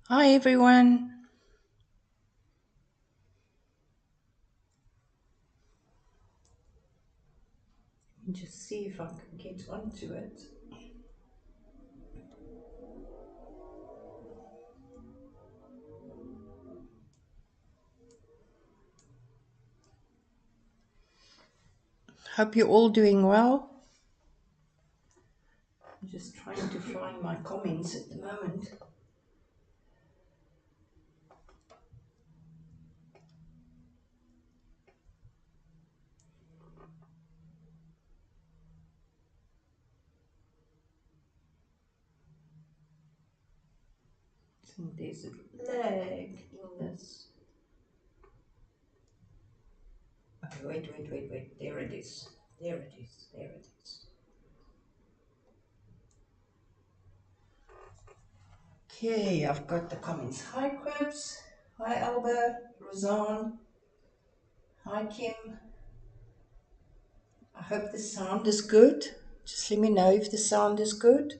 Hi everyone. Just see if I can get onto it. Hope you're all doing well. I'm just trying to find my comments at the moment. I think there's a lag in this. Okay, wait. There it is. There it is. There it is. Okay, I've got the comments. Hi Cribs. Hi Alba. Rosanne. Hi Kim. I hope the sound is good. Just let me know if the sound is good.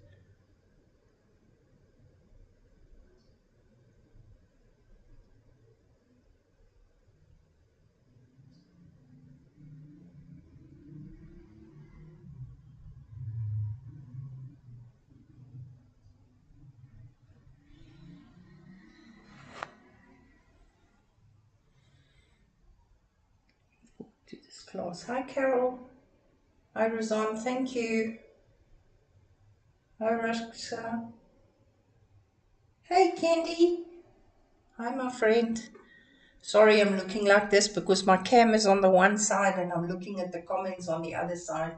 To this class. Hi Carol. Hi Rosanne. Thank you. Hi Rashka. Hey Candy. Hi my friend. Sorry I'm looking like this because my cam is on the one side and I'm looking at the comments on the other side.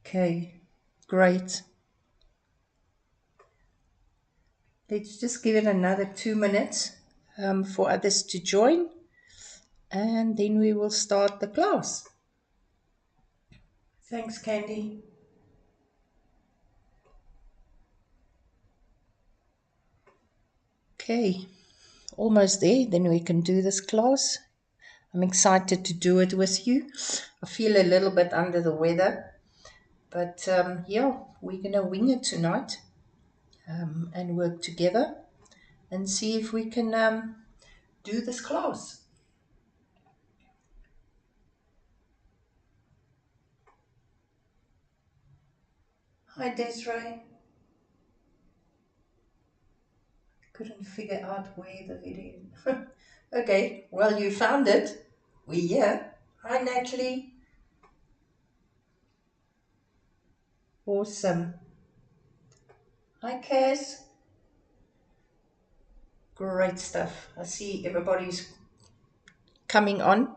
Okay, great. Let's just give it another 2 minutes for others to join and then we will start the class. Thanks Candy. Okay, almost there. Then we can do this class. I'm excited to do it with you. I feel a little bit under the weather, but yeah, we're going to wing it tonight and work together and see if we can do this class. Hi Desiree. Couldn't figure out where the video. Okay, well you found it. We here. Hi Natalie. Awesome. Hi Cass. Great stuff. I see everybody's coming on.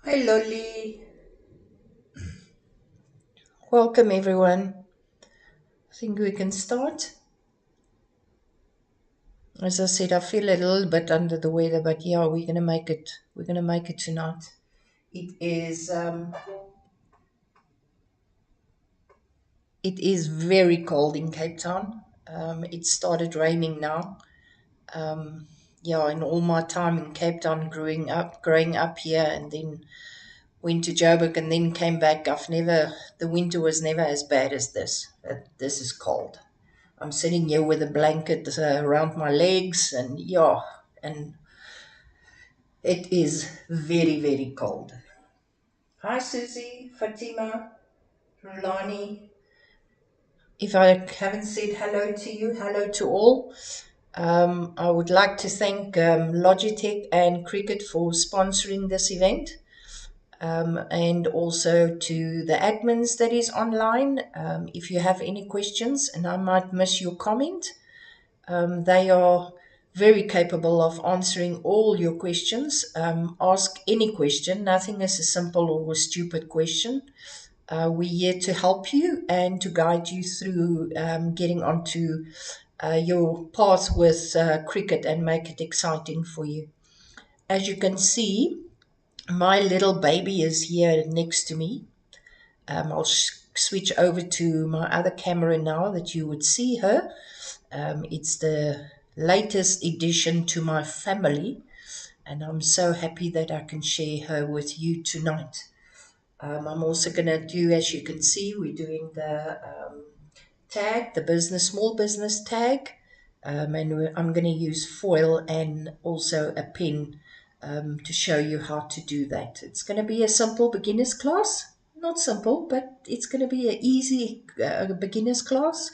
Hi Lolly. Welcome everyone. I think we can start. As I said, I feel a little bit under the weather, but yeah, we're gonna make it. We're gonna make it tonight. It is very cold in Cape Town. It started raining now. Yeah, in all my time in Cape Town, growing up here, and then went to Joburg, and then came back. The winter was never as bad as this. This is cold. I'm sitting here with a blanket around my legs, and yeah, and it is very, very cold. Hi, Susie, Fatima, Rulani. If I haven't said hello to you, hello to all. I would like to thank Logitech and Cricut for sponsoring this event, and also to the admins that is online. If you have any questions and I might miss your comment, they are very capable of answering all your questions. Ask any question. Nothing is a simple or a stupid question. We're here to help you and to guide you through getting onto your path with Cricut and make it exciting for you. As you can see, my little baby is here next to me. I'll switch over to my other camera now that you would see her. It's the latest addition to my family, and I'm so happy that I can share her with you tonight. I'm also going to do, as you can see, we're doing the tag, the business, small business tag. And I'm going to use foil and also a pen to show you how to do that. It's going to be a simple beginner's class. Not simple, but it's going to be an easy beginner's class.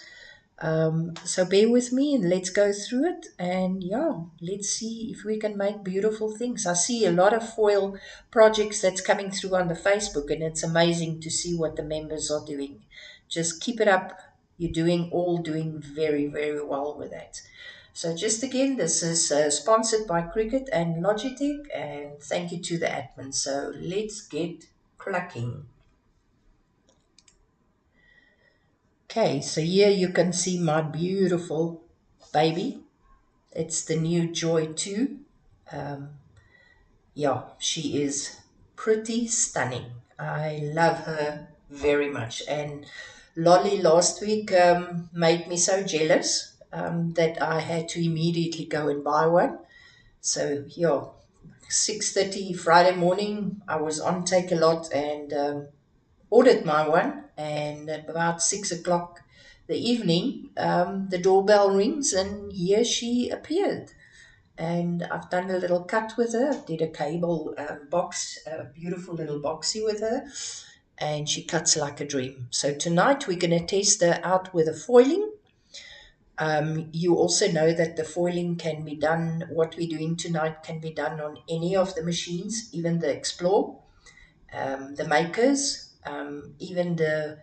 So bear with me and let's go through it. And yeah, let's see if we can make beautiful things. I see a lot of foil projects that's coming through on the Facebook, and it's amazing to see what the members are doing. Just keep it up. You're doing very, very well with that. So just again, this is sponsored by Cricut and Logitech, and thank you to the admin. So let's get clucking. Okay, so here you can see my beautiful baby. It's the new Joy 2. Um, yeah, she is pretty stunning. I love her very much. And Lolly last week made me so jealous that I had to immediately go and buy one. So yeah, 6:30 Friday morning, I was on Take a Lot and ordered my one. And at about 6 o'clock the evening, the doorbell rings and here she appeared. And I've done a little cut with her. Did a cable box, a beautiful little boxy with her, and she cuts like a dream. So tonight we're going to test her out with a foiling. You also know that the foiling can be done, what we're doing tonight can be done on any of the machines, even the Explore, the Makers, even the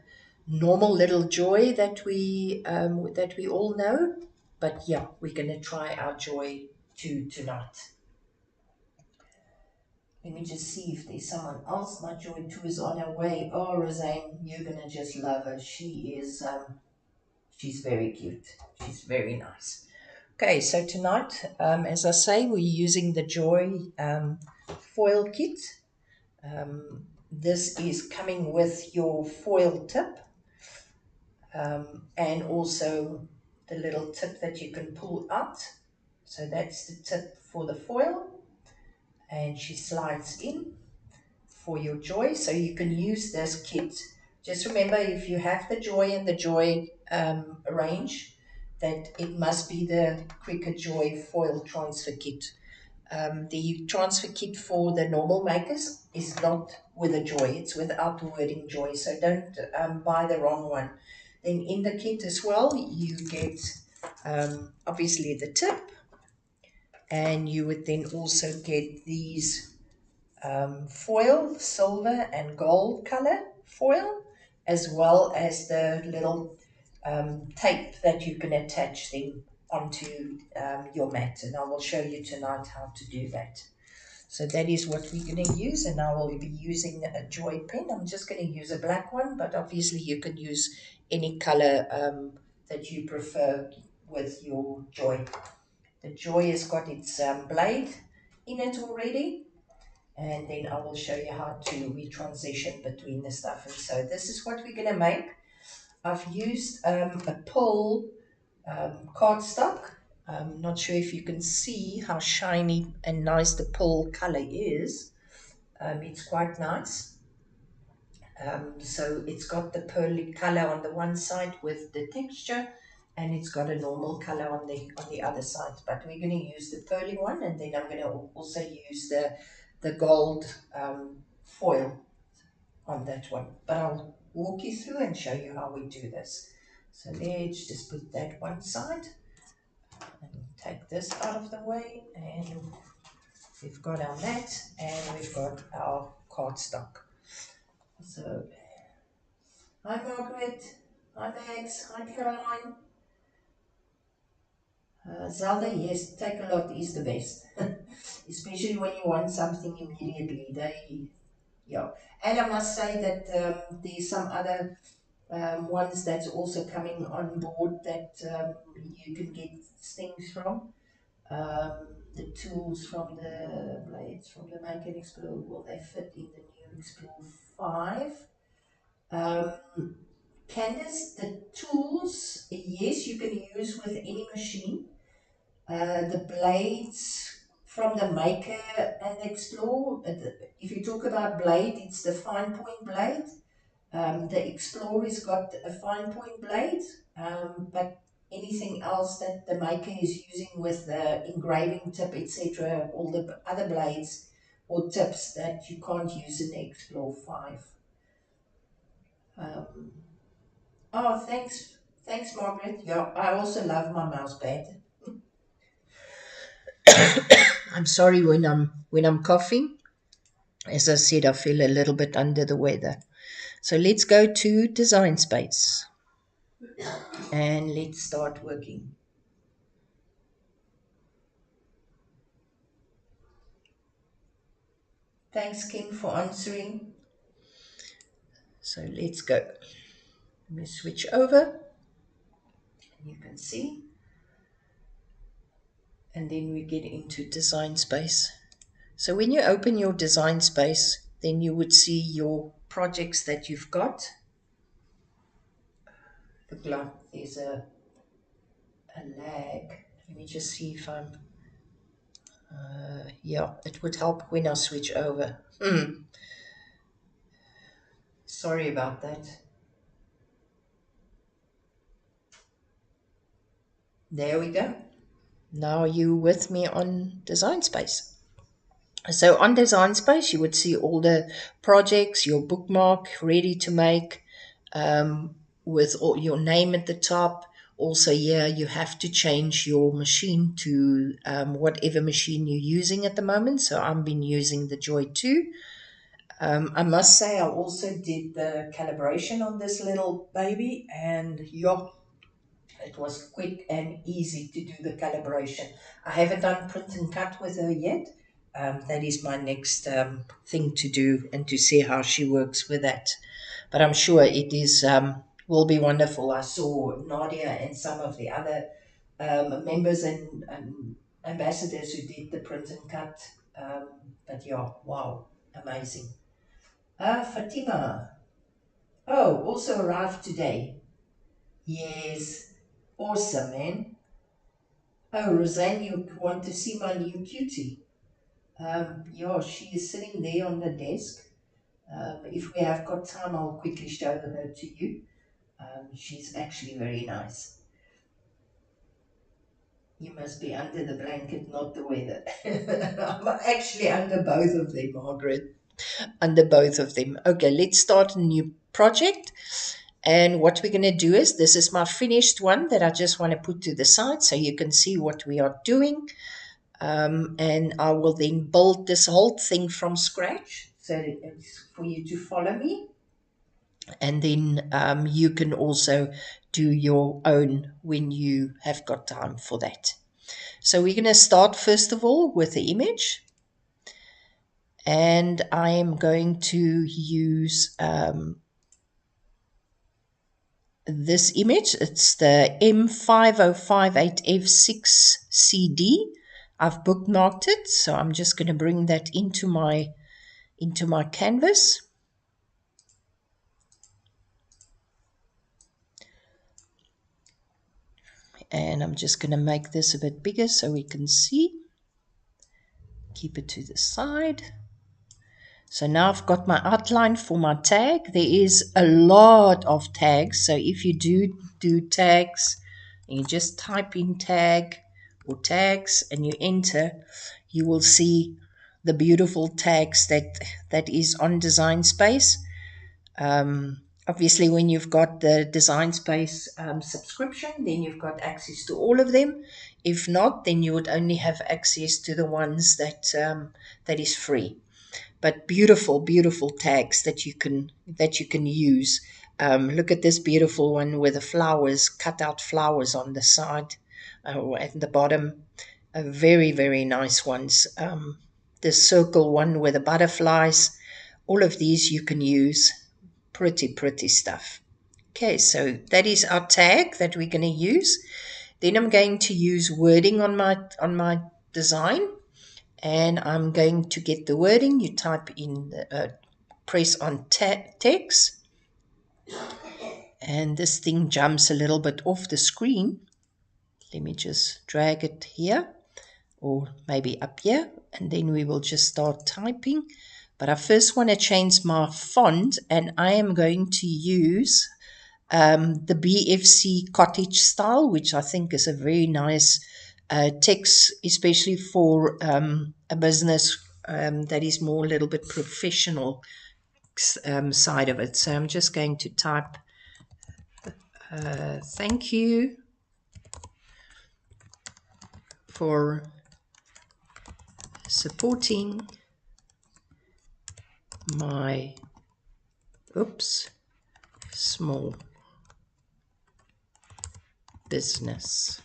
normal little Joy that we all know. But yeah, we're going to try our Joy 2 tonight. Let me just see if there's someone else. My Joy 2 is on her way. Oh, Roseanne, you're going to just love her. She's very cute. She's very nice. Okay, so tonight, as I say, we're using the Joy foil kit. This is coming with your foil tip and also the little tip that you can pull out. So that's the tip for the foil, and she slides in for your Joy. So you can use this kit. Just remember, if you have the Joy and the Joy range, that it must be the Cricut Joy Foil Transfer Kit. The transfer kit for the normal makers is not with a Joy, it's without the wording Joy, so don't buy the wrong one. Then in the kit as well, you get obviously the tip, and you would then also get these foil, silver and gold color foil, as well as the little tape that you can attach them onto your mat. And I will show you tonight how to do that. So that is what we're going to use, and I will be using a Joy pen. I'm just going to use a black one, but obviously you can use any color that you prefer with your Joy. The Joy has got its blade in it already, and then I will show you how to transition between the stuff. And so this is what we're going to make. I've used a pull cardstock. I'm not sure if you can see how shiny and nice the pull color is. It's quite nice. So it's got the pearly color on the one side with the texture, and it's got a normal color on the other side. But we're going to use the pearly one, and then I'm going to also use the gold foil on that one. But I'll walk you through and show you how we do this. So let's just put that one side and take this out of the way, and we've got our mat and we've got our cardstock. So hi Margaret, hi Max, hi Caroline. Zelda, yes, Take a Lot is the best, especially when you want something immediately. Yeah. And I must say that there's some other ones that's also coming on board that you can get things from. The tools from the blades from the Make and Explode, will they fit in the new Explore 5? Candice, the tools, yes, you can use with any machine. The blades from the Maker and Explore. If you talk about blade, it's the fine point blade. The Explorer's got a fine point blade, but anything else that the Maker is using with the engraving tip, etc., all the other blades or tips that you can't use in the Explore 5. Um, oh, thanks, Margaret. Yeah, I also love my mouse pad. I'm sorry when I'm coughing. As I said, I feel a little bit under the weather. So let's go to Design Space and let's start working. Thanks, Kim, for answering. So let's go. Let me switch over. You can see. And then we get into Design Space. So when you open your Design Space, then you would see your projects that you've got. Look like there's a lag. Let me just see if I'm... yeah, it would help when I switch over. Sorry about that. There we go. Now you with me on Design Space. So on Design Space, you would see all the projects, your bookmark ready to make, with all your name at the top. Also, here you have to change your machine to whatever machine you're using at the moment. So I've been using the Joy 2. I must say I also did the calibration on this little baby, and yeah, it was quick and easy to do the calibration. I haven't done print and cut with her yet. That is my next thing to do and to see how she works with that. But I'm sure it is will be wonderful. I saw Nadia and some of the other members and ambassadors who did the print and cut. Um, but yeah, wow, amazing. Fatima. Oh, also arrived today. Yes, awesome, man. Oh, Roseanne, you want to see my new cutie? Yeah, she is sitting there on the desk. If we have got time, I'll quickly show her to you. She's actually very nice. You must be under the blanket, not the weather. I'm actually under both of them, Margaret. Under both of them. Okay, let's start a new project. And what we're going to do is, this is my finished one that I just want to put to the side so you can see what we are doing. And I will then build this whole thing from scratch so that it's for you to follow me. And then you can also do your own when you have got time for that. So we're going to start first of all with the image. And I am going to use this image. It's the M5058F6CD. I've bookmarked it, so I'm just going to bring that into my canvas. And I'm just going to make this a bit bigger so we can see. Keep it to the side. So now I've got my outline for my tag. There is a lot of tags. So if you do tags, and you just type in tag or tags and you enter, you will see the beautiful tags that is on Design Space. Obviously, when you've got the Design Space subscription, then you've got access to all of them. If not, then you would only have access to the ones that is free. But beautiful, beautiful tags that you can use. Look at this beautiful one with the flowers, cut out flowers on the side at the bottom. Very, very nice ones. The circle one with the butterflies. All of these you can use. Pretty, pretty stuff. Okay, so that is our tag that we're going to use. Then I'm going to use wording on my design. And I'm going to get the wording. You type in, press on text, and this thing jumps a little bit off the screen. Let me just drag it here. or maybe up here, and then we will just start typing. But I first want to change my font, and I am going to use the BFC Cottage style, which I think is a very nice text, especially for a business that is more a little bit professional side of it. So I'm just going to type thank you for supporting my small business.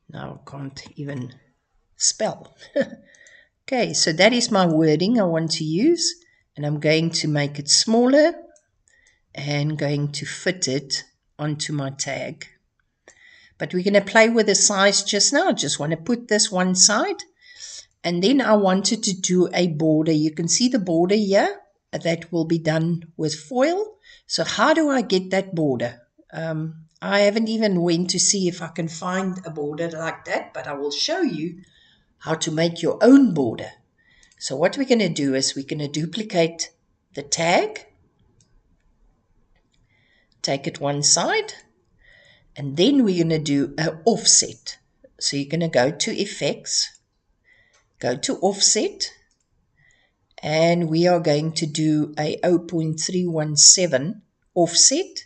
Now I can't even spell. Okay, so that is my wording I want to use, and I'm going to make it smaller and going to fit it onto my tag. But we're going to play with the size just now. I just want to put this one side, and then I wanted to do a border. You can see the border here that will be done with foil. So how do I get that border? I haven't even went to see if I can find a border like that, but I will show you how to make your own border. So what we're going to do is we're going to duplicate the tag, take it one side, and then we're going to do an offset. So you're going to go to Effects, go to Offset, and we are going to do a 0.317 offset,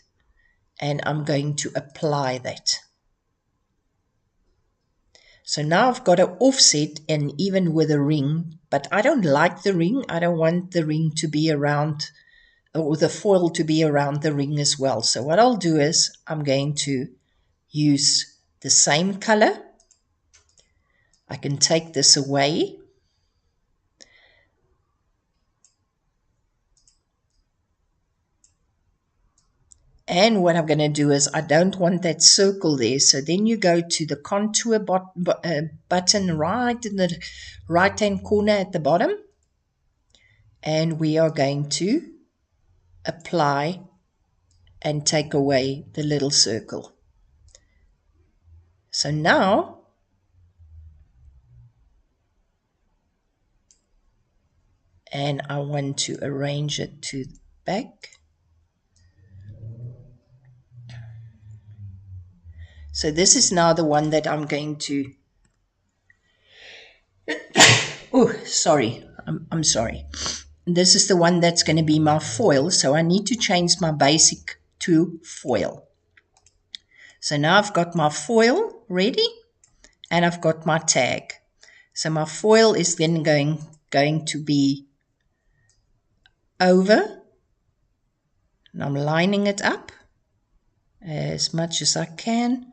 and I'm going to apply that. So now I've got an offset, and even with a ring, but I don't like the ring. I don't want the ring to be around, or the foil to be around the ring as well. So what I'll do is I'm going to use the same color. I can take this away. And what I'm going to do is I don't want that circle there. So then you go to the contour button right in the right-hand corner at the bottom. And we are going to apply and take away the little circle. So now and I want to arrange it to the back. So this is now the one that I'm going to, oh, sorry, I'm sorry. This is the one that's going to be my foil, so I need to change my basic to foil. So now I've got my foil ready, and I've got my tag. So my foil is then going to be over, and I'm lining it up as much as I can.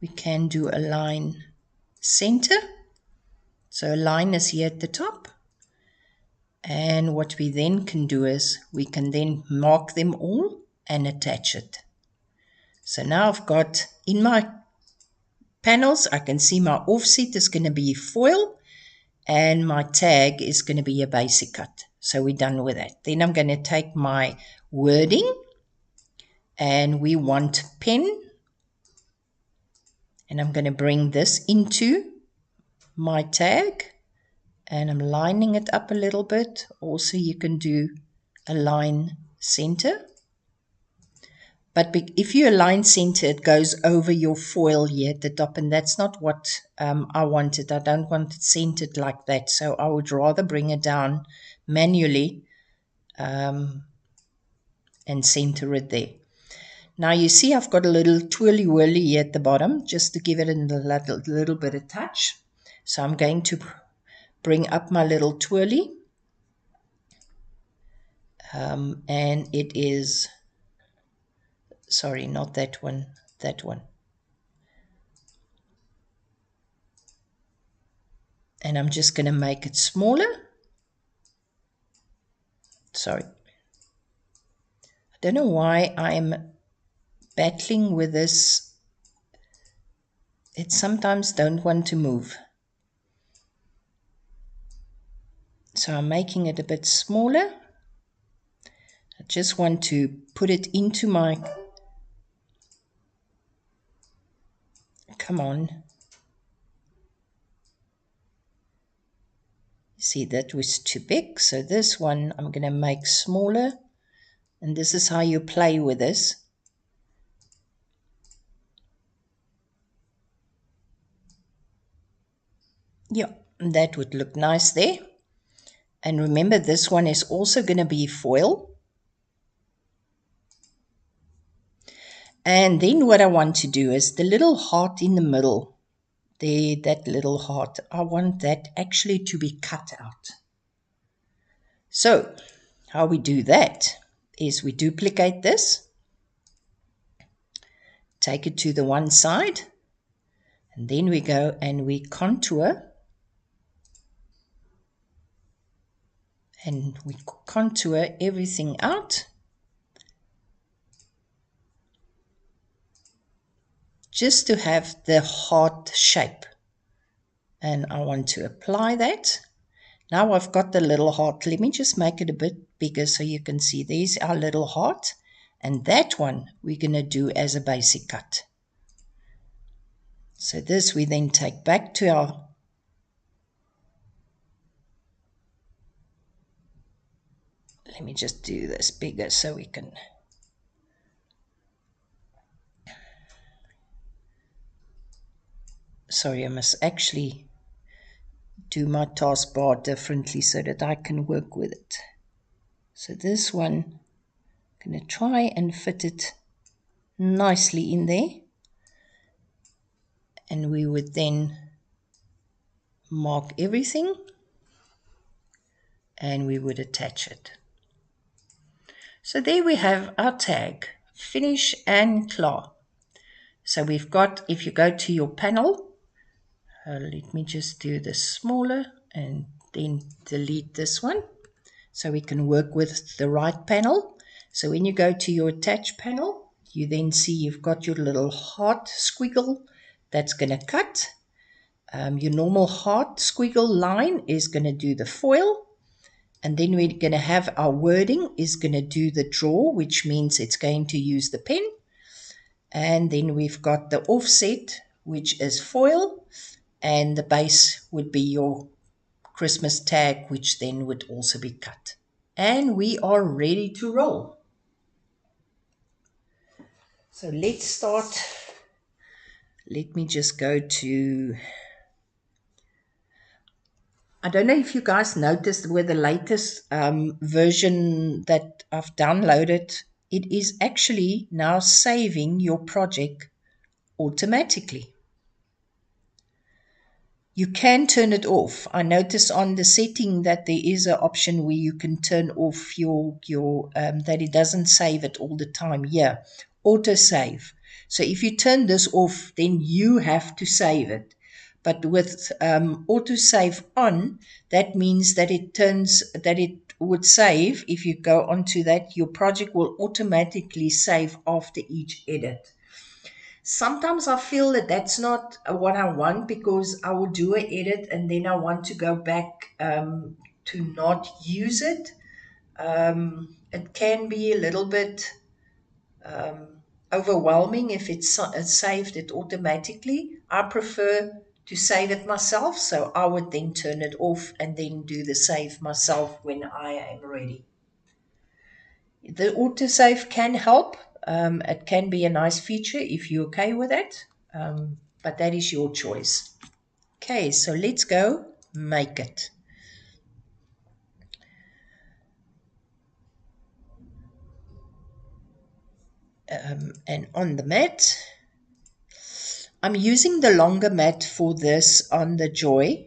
We can do a line center. So a line is here at the top. And what we then can do is we can then mark them all and attach it. So now I've got in my panels, I can see my offset is going to be foil and my tag is going to be a basic cut. So we're done with that. Then I'm going to take my wording and we want pen. And I'm going to bring this into my tag. And I'm lining it up a little bit. Also, you can do a line center. But if you align center, it goes over your foil here at the top. And that's not what I wanted. I don't want it centered like that. So I would rather bring it down manually and center it there. Now you see I've got a little twirly whirly here at the bottom just to give it a little bit of touch. So I'm going to bring up my little twirly, and it is, sorry, not that one, that one. And I'm just going to make it smaller. Sorry. I don't know why I'm battling with this. It sometimes don't want to move. So I'm making it a bit smaller. I just want to put it into my Come on. See, that was too big. So this one I'm going to make smaller. And this is how you play with this. Yeah, that would look nice there. And remember, this one is also going to be foil. And then what I want to do is the little heart in the middle, there, that little heart, I want that actually to be cut out. So how we do that is we duplicate this, take it to the one side, and then we go and we contour. And we contour everything out. Just to have the heart shape. And I want to apply that. Now I've got the little heart. Let me just make it a bit bigger so you can see. There's our little heart. And that one we're going to do as a basic cut. So this we then take back to our... Let me just do this bigger so we can... Sorry, I must actually do my taskbar differently so that I can work with it. So this one, I'm going to try and fit it nicely in there. And we would then mark everything and we would attach it. So there we have our tag, finish and claw. So we've got, if you go to your panel, let me just do this smaller and then delete this one so we can work with the right panel. So when you go to your attach panel, you then see you've got your little heart squiggle that's going to cut. Your normal heart squiggle line is going to do the foil. And then we're going to have our wording is going to do the draw, which means it's going to use the pen. And then we've got the offset, which is foil. And the base would be your Christmas tag, which then would also be cut. And we are ready to roll. So let's start. Let me just go to... I don't know if you guys noticed with the latest version that I've downloaded, it is actually now saving your project automatically. You can turn it off. I noticed on the setting that there is an option where you can turn off your that it doesn't save it all the time. Yeah, auto save. So if you turn this off, then you have to save it. But with auto save on, that means that it would save. If you go onto that, your project will automatically save after each edit. Sometimes I feel that that's not what I want, because I will do an edit and then I want to go back to not use it. It can be a little bit overwhelming if it's saved it automatically. I prefer to save it myself, so I would then turn it off and then do the save myself when I am ready. The autosave can help. It can be a nice feature if you're okay with it, but that is your choice. Okay, so let's go make it. And on the mat, I'm using the longer mat for this on the Joy,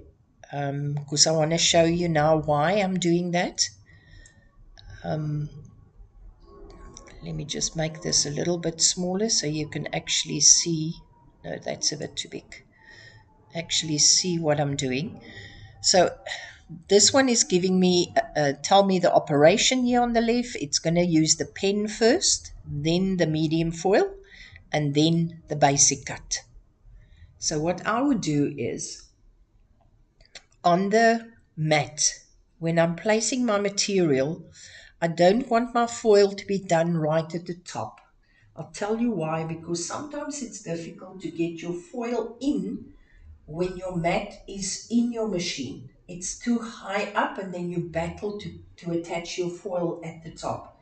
because I want to show you now why I'm doing that. Let me just make this a little bit smaller so you can actually see. No, that's a bit too big. Actually see what I'm doing. So this one is giving me, tell me the operation here on the left. It's going to use the pen first, then the medium foil, and then the basic cut. So what I would do is, on the mat, when I'm placing my material, I don't want my foil to be done right at the top. I'll tell you why, because sometimes it's difficult to get your foil in when your mat is in your machine. It's too high up and then you battle to attach your foil at the top.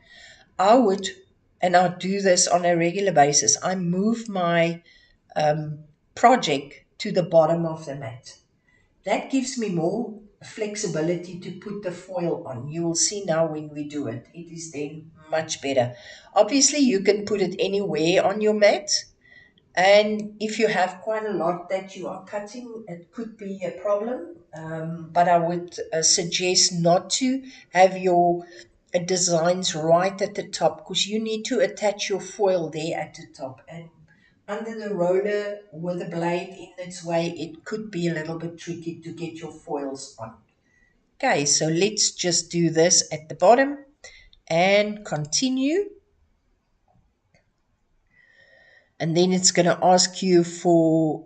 I would, and I do this on a regular basis, I move my project to the bottom of the mat. That gives me more flexibility to put the foil on. You will see now when we do it. It is then much better. Obviously, you can put it anywhere on your mat. And if you have quite a lot that you are cutting, it could be a problem. But I would suggest not to have your designs right at the top, because you need to attach your foil there at the top. And under the roller with the blade in its way, it could be a little bit tricky to get your foils on. Okay, so let's just do this at the bottom and continue. And then it's going to ask you for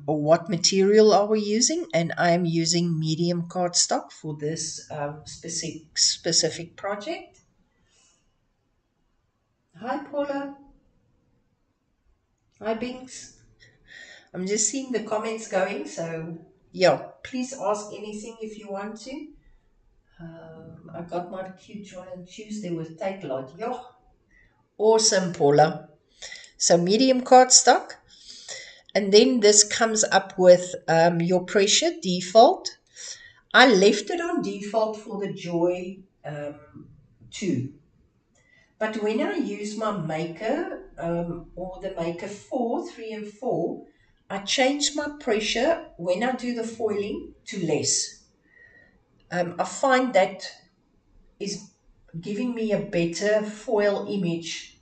what material are we using, and I'm using medium cardstock for this specific project. Hi Paula. Hi Binks. I'm just seeing the comments going, so yeah, please ask anything if you want to. I got my cute joy on Tuesday with Take Lot. Yeah, awesome Paula. So medium cardstock. And then this comes up with your pressure default. I left it on default for the Joy 2. But when I use my Maker or the Maker 4, 3 and 4, I change my pressure when I do the foiling to less. I find that is giving me a better foil image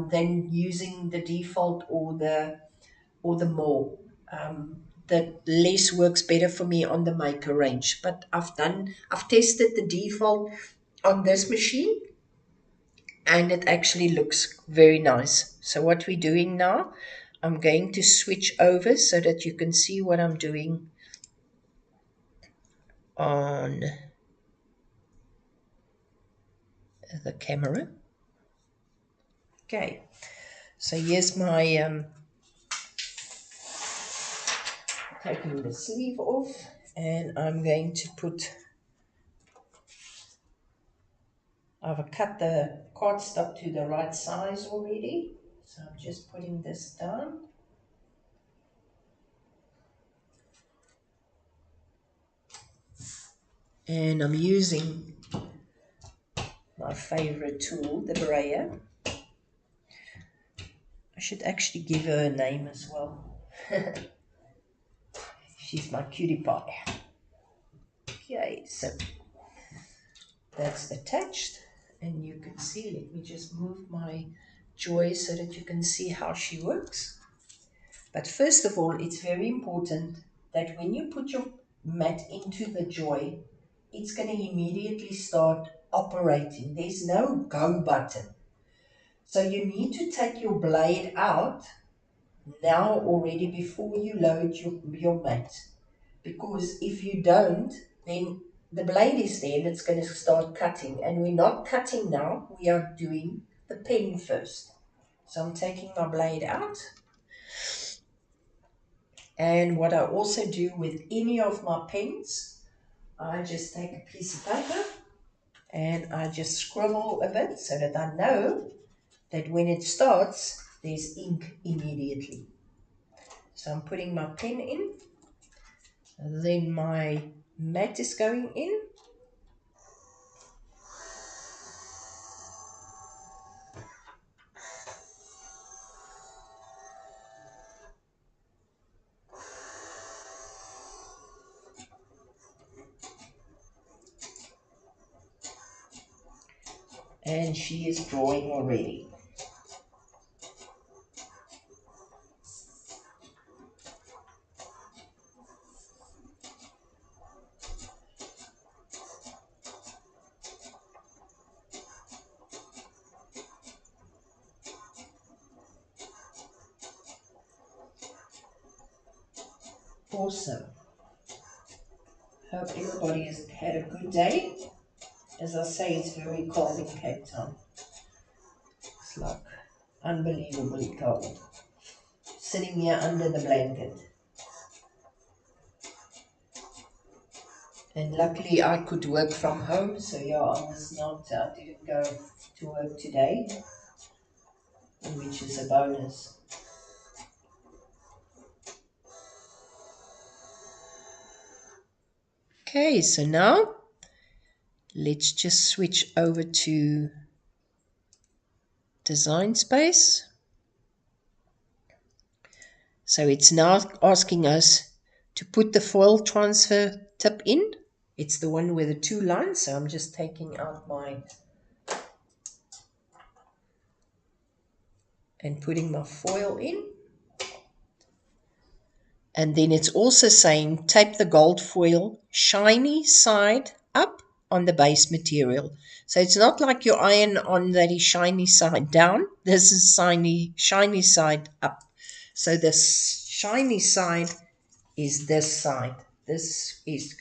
than using the default or the more. The less works better for me on the Maker range. But I've tested the default on this machine and it actually looks very nice. So what we're doing now, I'm going to switch over so that you can see what I'm doing on the camera. Okay, so here's my taking the sleeve off, and I'm going to put, I've cut the cardstock to the right size already, so I'm just putting this down. And I'm using my favorite tool, the brayer. I should actually give her a name as well. She's my cutie pie. Okay, so that's attached, and you can see, let me just move my Joy so that you can see how she works. But first of all, it's very important that when you put your mat into the Joy, it's going to immediately start operating. There's no go button. So you need to take your blade out now already before you load your mat. Because if you don't, then the blade is there and it's going to start cutting. And we're not cutting now, we are doing the pen first. So I'm taking my blade out. And what I also do with any of my pens, I just take a piece of paper and I just scribble a bit so that I know that when it starts, there's ink immediately. So I'm putting my pen in, then my mat is going in. And she is drawing already. Awesome. Hope everybody has had a good day. As I say, it's very cold in Cape Town. It's like unbelievably cold. Sitting here under the blanket. And luckily I could work from home, so yeah, I didn't go to work today, which is a bonus. Okay, so now let's just switch over to Design Space. So it's now asking us to put the foil transfer tip in. It's the one with the two lines, so I'm just taking out my and putting my foil in. And then it's also saying tape the gold foil shiny side up on the base material. So it's not like your iron on that is shiny side down. This is shiny side up. So the shiny side is this side. This is,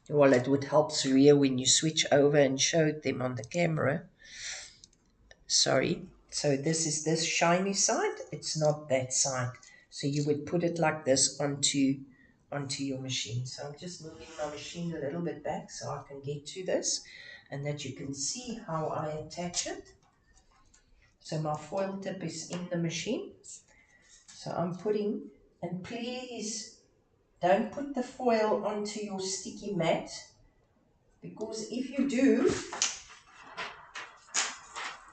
well, it would help Soria when you switch over and showed them on the camera. Sorry. So this is this shiny side. It's not that side. So you would put it like this onto your machine. So I'm just moving my machine a little bit back so I can get to this and that you can see how I attach it. So my foil tip is in the machine. So I'm putting, and please don't put the foil onto your sticky mat, because if you do,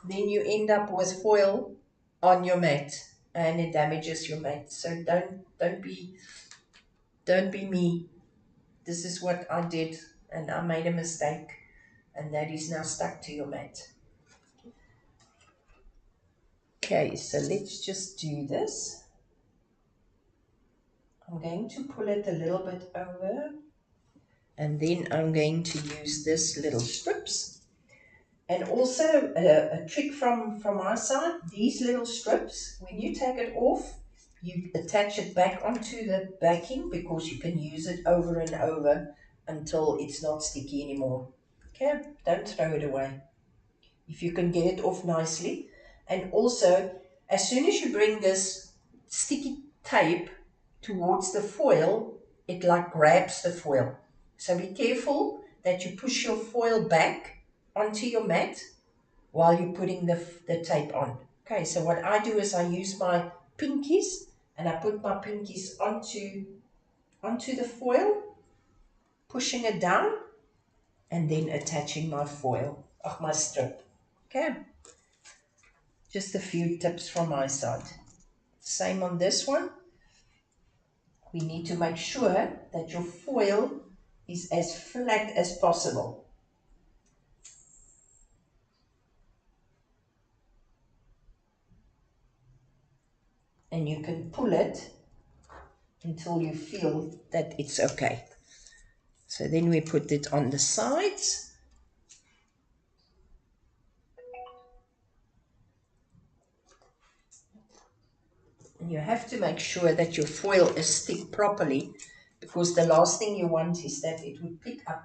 then you end up with foil on your mat and it damages your mat. So don't be me. This is what I did and I made a mistake, and that is now stuck to your mat. Okay, so let's just do this. I'm going to pull it a little bit over, and then I'm going to use this little strips. And also a trick from our side, these little strips, when you take it off, you attach it back onto the backing, because you can use it over and over until it's not sticky anymore. Okay, don't throw it away if you can get it off nicely. And also, as soon as you bring this sticky tape towards the foil, it like grabs the foil. So be careful that you push your foil back onto your mat while you're putting the tape on. Okay, so what I do is I use my pinkies and I put my pinkies onto the foil, pushing it down, and then attaching my my strip. Okay, just a few tips from my side. Same on this one. We need to make sure that your foil is as flat as possible. And you can pull it until you feel that it's okay. So then we put it on the sides. And you have to make sure that your foil is stick properly, because the last thing you want is that it would pick up,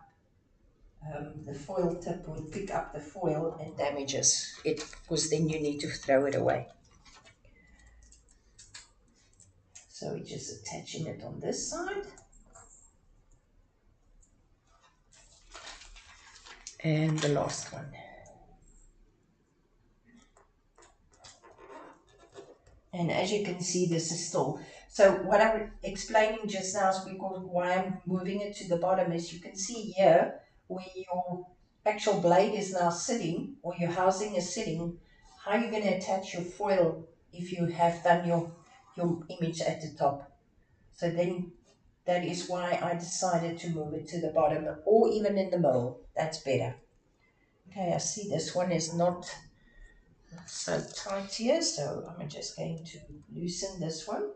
the foil tip would pick up the foil and damages it, because then you need to throw it away. So we're just attaching it on this side. And the last one. And as you can see, this is still. So what I'm explaining just now is because why I'm moving it to the bottom is you can see here where your actual blade is now sitting, or your housing is sitting, how you're going to attach your foil if you have done your image at the top. So then that is why I decided to move it to the bottom, or even in the middle. That's better. Okay, I see this one is not so tight here, so I'm just going to loosen this one.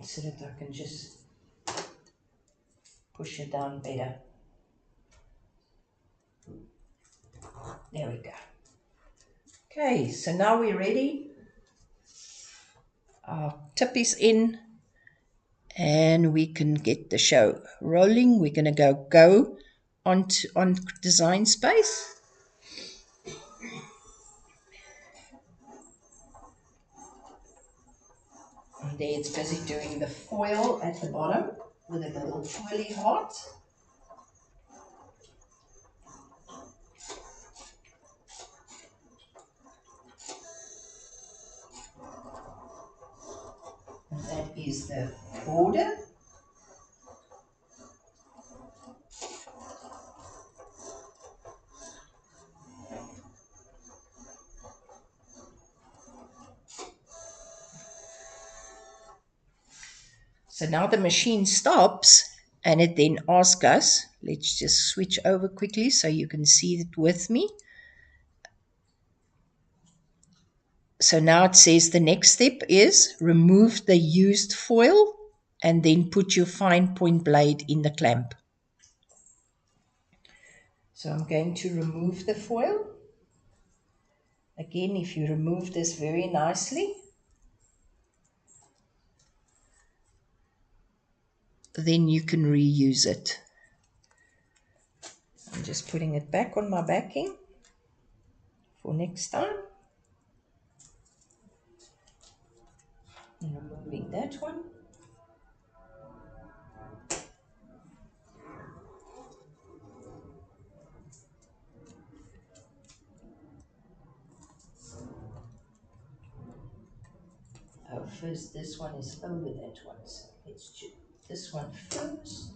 So that I can just push it down better. There we go. Okay, so now we're ready. Our tip is in, And we can get the show rolling. We're going to go on Design Space. And there it's busy doing the foil at the bottom with a little twirly heart. And that is the border. So now the machine stops and it then asks us, let's just switch over quickly so you can see it with me. So now it says the next step is remove the used foil and then put your fine point blade in the clamp. So I'm going to remove the foil. Again, if you remove this very nicely, then you can reuse it. I'm just putting it back on my backing for next time. And removing that one. Oh, first this one is over that one, so let's do this one first.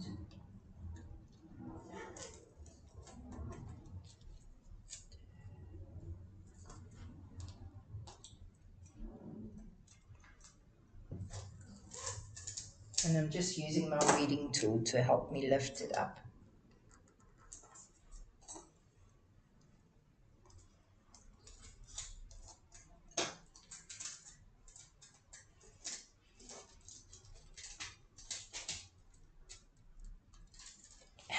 And I'm just using my weeding tool to help me lift it up.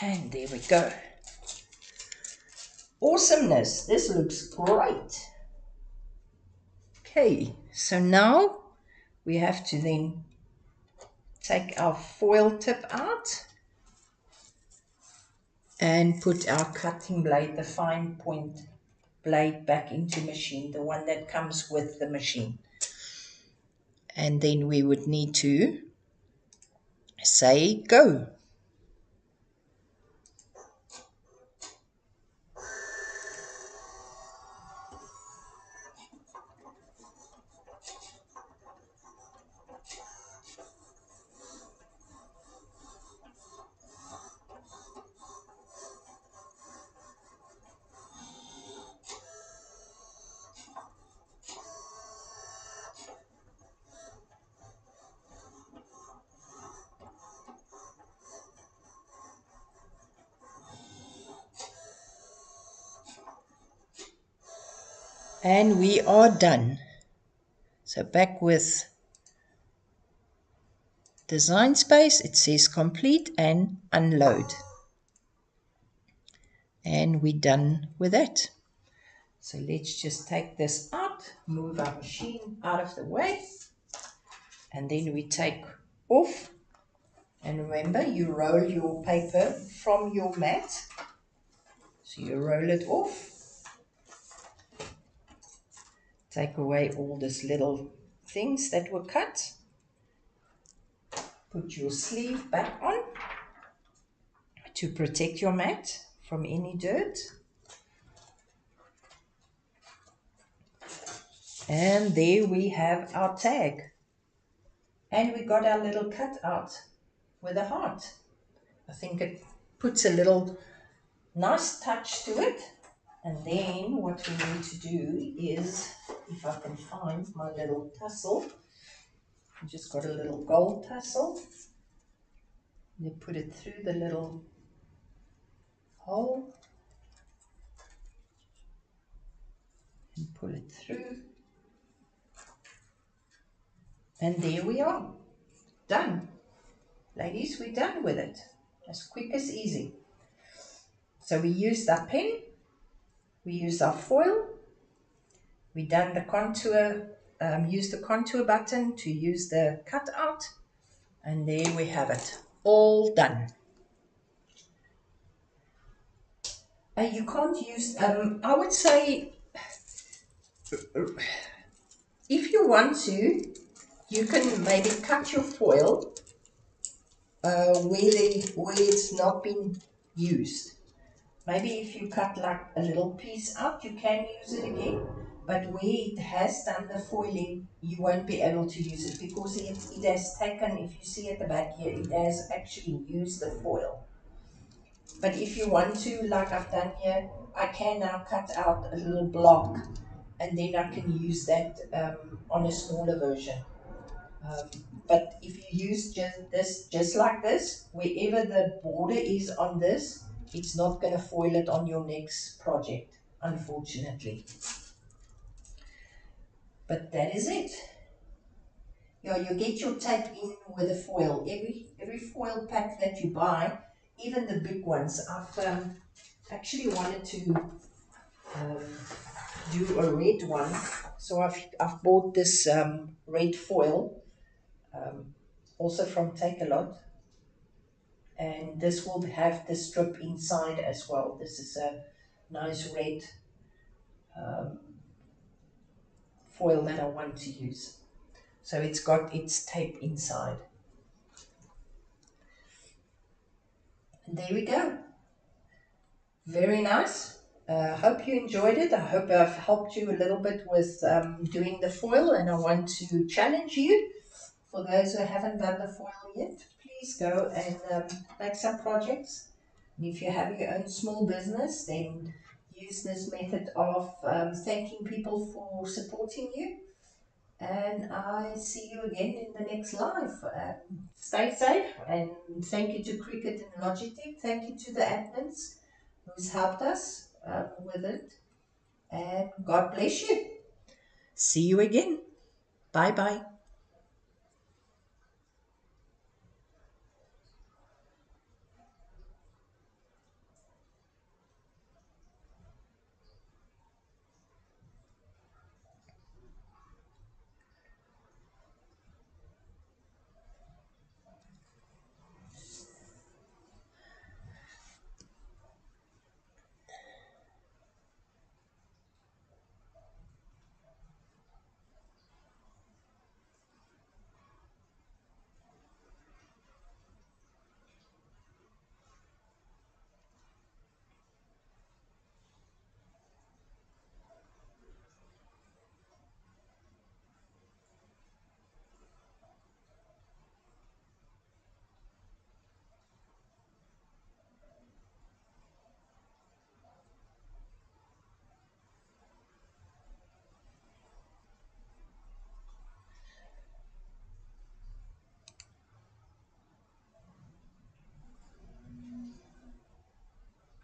And there we go. Awesomeness, this looks great. Okay, so now we have to then take our foil tip out and put our cutting blade, the fine point blade, back into machine, the one that comes with the machine. And then we would need to say go. And we are done. So back with Design Space, it says complete and unload. And we're done with that. So let's just take this out, move our machine out of the way, and then we take off. And remember, you roll your paper from your mat. So you roll it off. Take away all these little things that were cut. Put your sleeve back on to protect your mat from any dirt. And there we have our tag. And we got our little cutout with a heart. I think it puts a little nice touch to it. And then what we need to do is, if I can find my little tassel, I just got a little gold tassel. You put it through the little hole and pull it through. And there we are. Done. Ladies, we're done with it. As quick as easy. So we used our pen, we used our foil, we done the contour, used the contour button to use the cutout, And there we have it, all done. You can't use, I would say, if you want to, you can maybe cut your foil where it's not been used. Maybe if you cut like a little piece out, you can use it again. But where it has done the foiling, you won't be able to use it because it has taken, if you see at the back here, it has actually used the foil. But if you want to, like I've done here, I can now cut out a little block and then I can use that on a smaller version. Um, but if you use just like this, wherever the border is on this, it's not going to foil it on your next project, unfortunately. But that is it. Yeah, you get your tape in with a foil. Every foil pack that you buy, even the big ones, I've actually wanted to um, do a red one, so I've bought this red foil, um, also from Take a Lot. And this will have the strip inside as well. This is a nice red um, foil that I want to use. So it's got its tape inside. And there we go. Very nice. Hope you enjoyed it. I hope I've helped you a little bit with doing the foil, and I want to challenge you. For those who haven't done the foil yet, please go and make some projects. And if you have your own small business, then use this method of thanking people for supporting you. And I see you again in the next live. Stay safe, and thank you to Cricut and Logitech. Thank you to the admins who's helped us with it. And God bless you. See you again. Bye bye.